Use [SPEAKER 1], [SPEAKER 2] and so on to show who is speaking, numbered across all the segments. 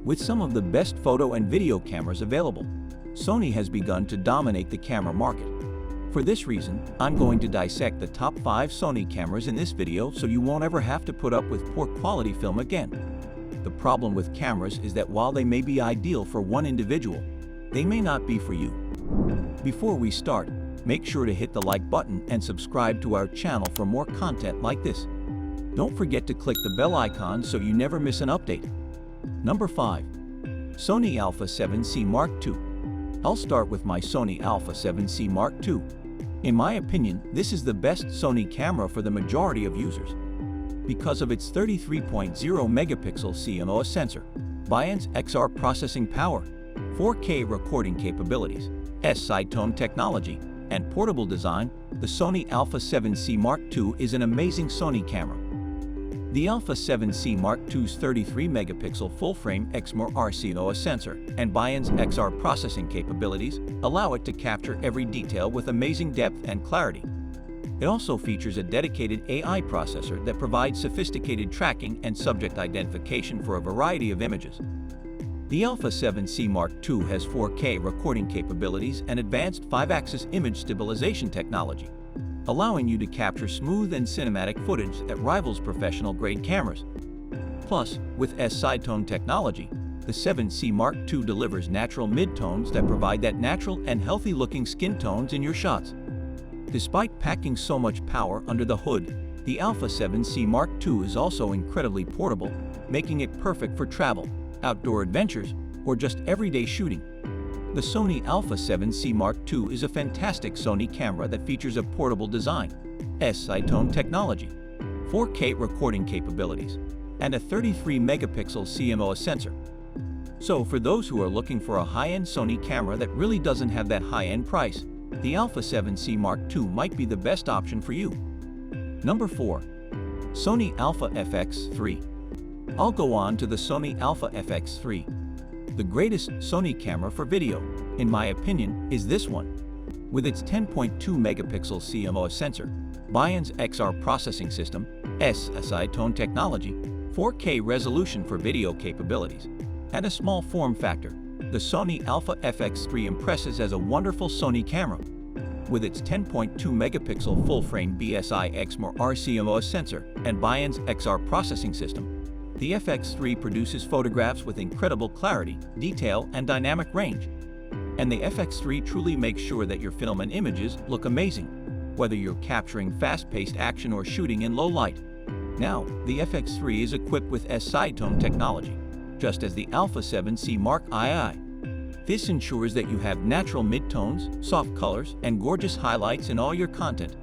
[SPEAKER 1] With some of the best photo and video cameras available, Sony has begun to dominate the camera market. For this reason, I'm going to dissect the top 5 Sony cameras in this video so you won't ever have to put up with poor quality film again. The problem with cameras is that while they may be ideal for one individual, they may not be for you. Before we start, make sure to hit the like button and subscribe to our channel for more content like this. Don't forget to click the bell icon so you never miss an update. Number 5. Sony Alpha 7C Mark II. I'll start with my Sony Alpha 7C Mark II. In my opinion, this is the best Sony camera for the majority of users. Because of its 33.0 megapixel CMOS sensor, bi-ends XR processing power, 4K recording capabilities, side tone technology, and portable design, the Sony Alpha 7C Mark II is an amazing Sony camera. The Alpha 7C Mark II's 33 megapixel full-frame XMOR CMOS sensor and bi-ends XR processing capabilities allow it to capture every detail with amazing depth and clarity. It also features a dedicated AI processor that provides sophisticated tracking and subject identification for a variety of images. The Alpha 7C Mark II has 4K recording capabilities and advanced 5-axis image stabilization technology, allowing you to capture smooth and cinematic footage that rivals professional-grade cameras. Plus, with side tone technology, the 7C Mark II delivers natural midtones that provide that natural and healthy-looking skin tones in your shots. Despite packing so much power under the hood, the Alpha 7C Mark II is also incredibly portable, making it perfect for travel, outdoor adventures, or just everyday shooting. The Sony Alpha 7C Mark II is a fantastic Sony camera that features a portable design, side tone technology, 4K recording capabilities, and a 33 megapixel CMOS sensor. So for those who are looking for a high-end Sony camera that really doesn't have that high-end price, the Alpha 7C Mark II might be the best option for you. Number 4. Sony Alpha FX3. I'll go on to the Sony Alpha FX3. The greatest Sony camera for video, in my opinion, is this one. With its 10.2 megapixel CMOS sensor, bi-ends XR processing system, side tone technology, 4K resolution for video capabilities, and a small form factor, the Sony Alpha FX3 impresses as a wonderful Sony camera. With its 10.2 megapixel full-frame BSI XMOR CMOS sensor and bi-ends XR processing system, the FX3 produces photographs with incredible clarity, detail, and dynamic range. And the FX3 truly makes sure that your film and images look amazing, whether you're capturing fast-paced action or shooting in low light. Now, the FX3 is equipped with side tone technology, just as the Alpha 7C Mark II. This ensures that you have natural midtones, soft colors, and gorgeous highlights in all your content.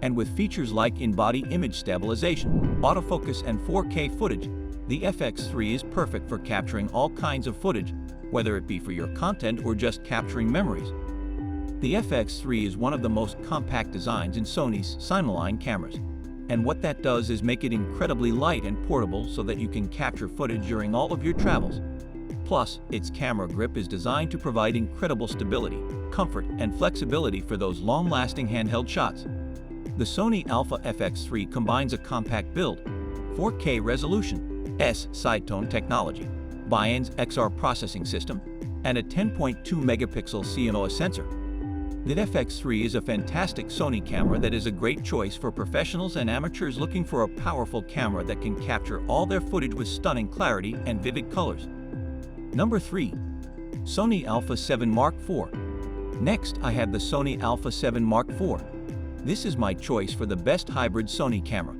[SPEAKER 1] And with features like in-body image stabilization, autofocus, and 4K footage, the FX3 is perfect for capturing all kinds of footage, whether it be for your content or just capturing memories. The FX3 is one of the most compact designs in Sony's Cineline cameras, and what that does is make it incredibly light and portable so that you can capture footage during all of your travels. Plus, its camera grip is designed to provide incredible stability, comfort, and flexibility for those long-lasting handheld shots. The Sony Alpha FX3 combines a compact build, 4K resolution, side tone technology, bi-ends XR processing system, and a 10.2 megapixel CMOS sensor. The FX3 is a fantastic Sony camera that is a great choice for professionals and amateurs looking for a powerful camera that can capture all their footage with stunning clarity and vivid colors. Number 3. Sony Alpha 7 Mark IV. Next, I have the Sony Alpha 7 Mark IV. This is my choice for the best hybrid Sony camera.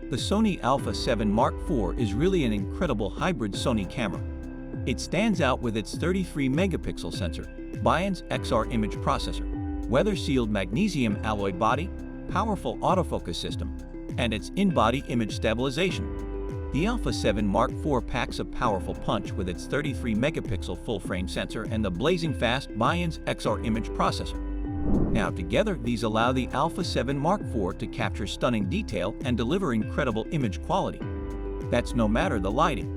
[SPEAKER 1] The Sony Alpha 7 Mark IV is really an incredible hybrid Sony camera. It stands out with its 33 megapixel sensor, bi-ends XR image processor, weather-sealed magnesium alloy body, powerful autofocus system, and its in-body image stabilization. The Alpha 7 Mark IV packs a powerful punch with its 33 megapixel full-frame sensor and the blazing fast bi-ends XR image processor. Now together, these allow the Alpha 7 Mark IV to capture stunning detail and deliver incredible image quality. That's no matter the lighting.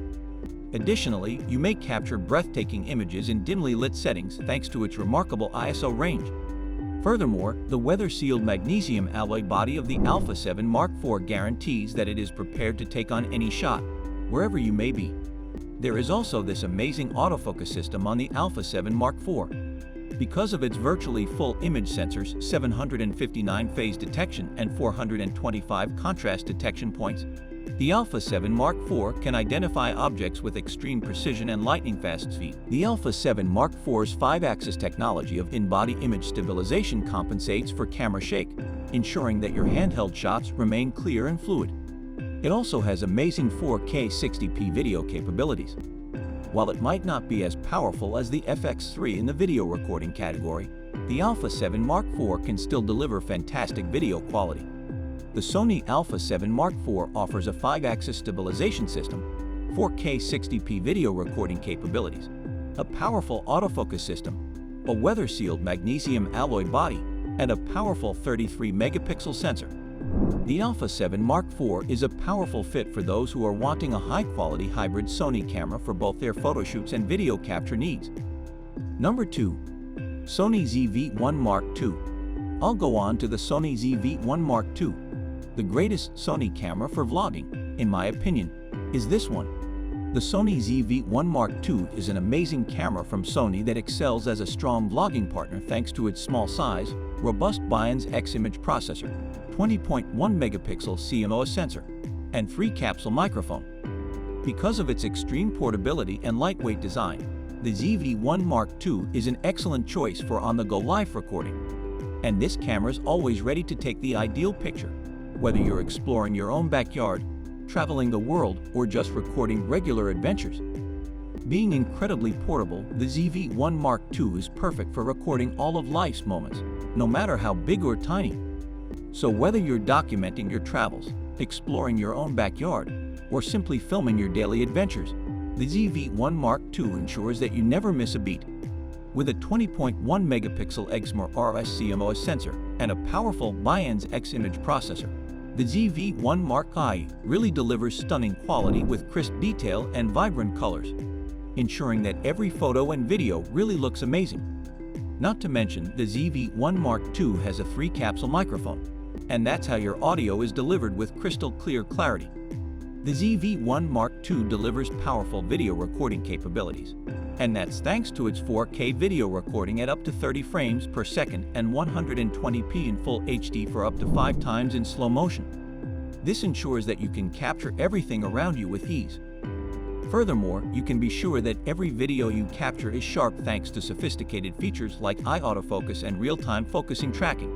[SPEAKER 1] Additionally, you may capture breathtaking images in dimly lit settings thanks to its remarkable ISO range. Furthermore, the weather-sealed magnesium alloy body of the Alpha 7 Mark IV guarantees that it is prepared to take on any shot, wherever you may be. There is also this amazing autofocus system on the Alpha 7 Mark IV. Because of its virtually full image sensors, 759 phase detection, and 425 contrast detection points, the Alpha 7 Mark IV can identify objects with extreme precision and lightning-fast speed. The Alpha 7 Mark IV's 5-axis technology of in-body image stabilization compensates for camera shake, ensuring that your handheld shots remain clear and fluid. It also has amazing 4K 60p video capabilities. While it might not be as powerful as the FX3 in the video recording category, the Alpha 7 Mark IV can still deliver fantastic video quality. The Sony Alpha 7 Mark IV offers a 5-axis stabilization system, 4K 60p video recording capabilities, a powerful autofocus system, a weather-sealed magnesium alloy body, and a powerful 33-megapixel sensor. The Alpha 7 Mark IV is a powerful fit for those who are wanting a high-quality hybrid Sony camera for both their photoshoots and video capture needs. Number 2. Sony ZV-1 Mark II. I'll go on to the Sony ZV-1 Mark II. The greatest Sony camera for vlogging, in my opinion, is this one. The Sony ZV-1 Mark II is an amazing camera from Sony that excels as a strong vlogging partner thanks to its small size, robust Bions X image processor, 20.1 megapixel CMOS sensor, and free capsule microphone. Because of its extreme portability and lightweight design, the ZV-1 Mark II is an excellent choice for on-the-go live recording. And this camera's always ready to take the ideal picture, whether you're exploring your own backyard, traveling the world, or just recording regular adventures. Being incredibly portable, the ZV-1 Mark II is perfect for recording all of life's moments, no matter how big or tiny. So whether you're documenting your travels, exploring your own backyard, or simply filming your daily adventures, the ZV-1 Mark II ensures that you never miss a beat. With a 20.1 megapixel Exmor RS CMOS sensor and a powerful Bions X image processor, the ZV-1 Mark I really delivers stunning quality with crisp detail and vibrant colors, ensuring that every photo and video really looks amazing. Not to mention, the ZV-1 Mark II has a free capsule microphone, and that's how your audio is delivered with crystal clear clarity. The ZV-1 Mark II delivers powerful video recording capabilities, and that's thanks to its 4K video recording at up to 30 frames per second and 120p in full HD for up to 5 times in slow motion. This ensures that you can capture everything around you with ease. Furthermore, you can be sure that every video you capture is sharp thanks to sophisticated features like eye autofocus and real-time focusing tracking.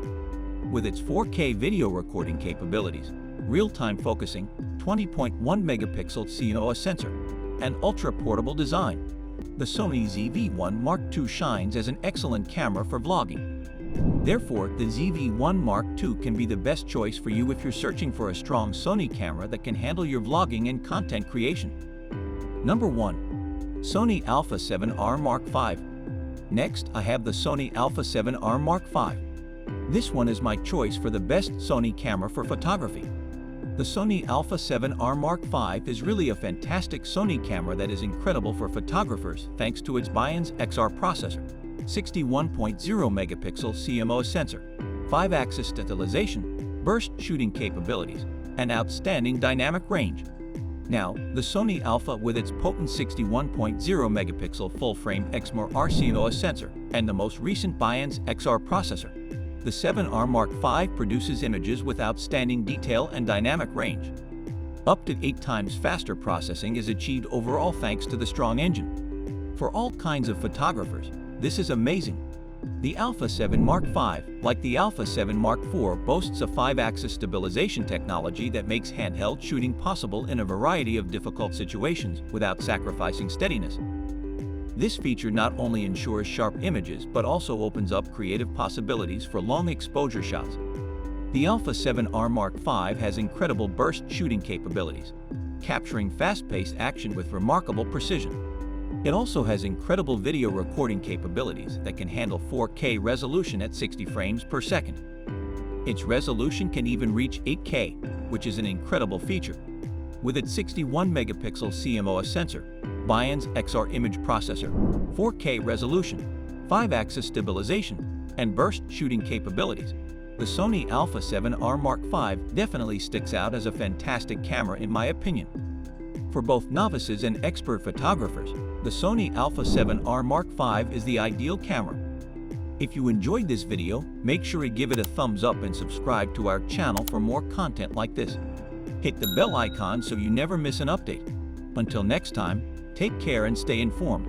[SPEAKER 1] With its 4K video recording capabilities, real-time focusing, 20.1 megapixel CMOS sensor, and ultra-portable design, the Sony ZV-1 Mark II shines as an excellent camera for vlogging. Therefore, the ZV-1 Mark II can be the best choice for you if you're searching for a strong Sony camera that can handle your vlogging and content creation. Number 1. Sony Alpha 7R Mark V. Next, I have the Sony Alpha 7R Mark V. This one is my choice for the best Sony camera for photography. The Sony Alpha 7R Mark V is really a fantastic Sony camera that is incredible for photographers thanks to its Bions XR processor, 61.0 megapixel CMOS sensor, 5-axis stabilization, burst shooting capabilities, and outstanding dynamic range. Now, the Sony Alpha with its potent 61.0 megapixel full-frame Exmor RCMOS sensor and the most recent Bions XR processor, the 7R Mark V produces images with outstanding detail and dynamic range. Up to 8 times faster processing is achieved overall thanks to the strong engine. For all kinds of photographers, this is amazing. The Alpha 7 Mark V, like the Alpha 7 Mark IV, boasts a 5-axis stabilization technology that makes handheld shooting possible in a variety of difficult situations without sacrificing steadiness. This feature not only ensures sharp images but also opens up creative possibilities for long exposure shots. The Alpha 7R Mark V has incredible burst shooting capabilities, capturing fast-paced action with remarkable precision. It also has incredible video recording capabilities that can handle 4K resolution at 60 frames per second. Its resolution can even reach 8K, which is an incredible feature. With its 61 megapixel CMOS sensor, Bions XR image processor, 4K resolution, 5-axis stabilization, and burst shooting capabilities, the Sony Alpha 7R Mark V definitely sticks out as a fantastic camera in my opinion. For both novices and expert photographers, the Sony Alpha 7R Mark V is the ideal camera. If you enjoyed this video, make sure to give it a thumbs up and subscribe to our channel for more content like this. Hit the bell icon so you never miss an update. Until next time, take care and stay informed.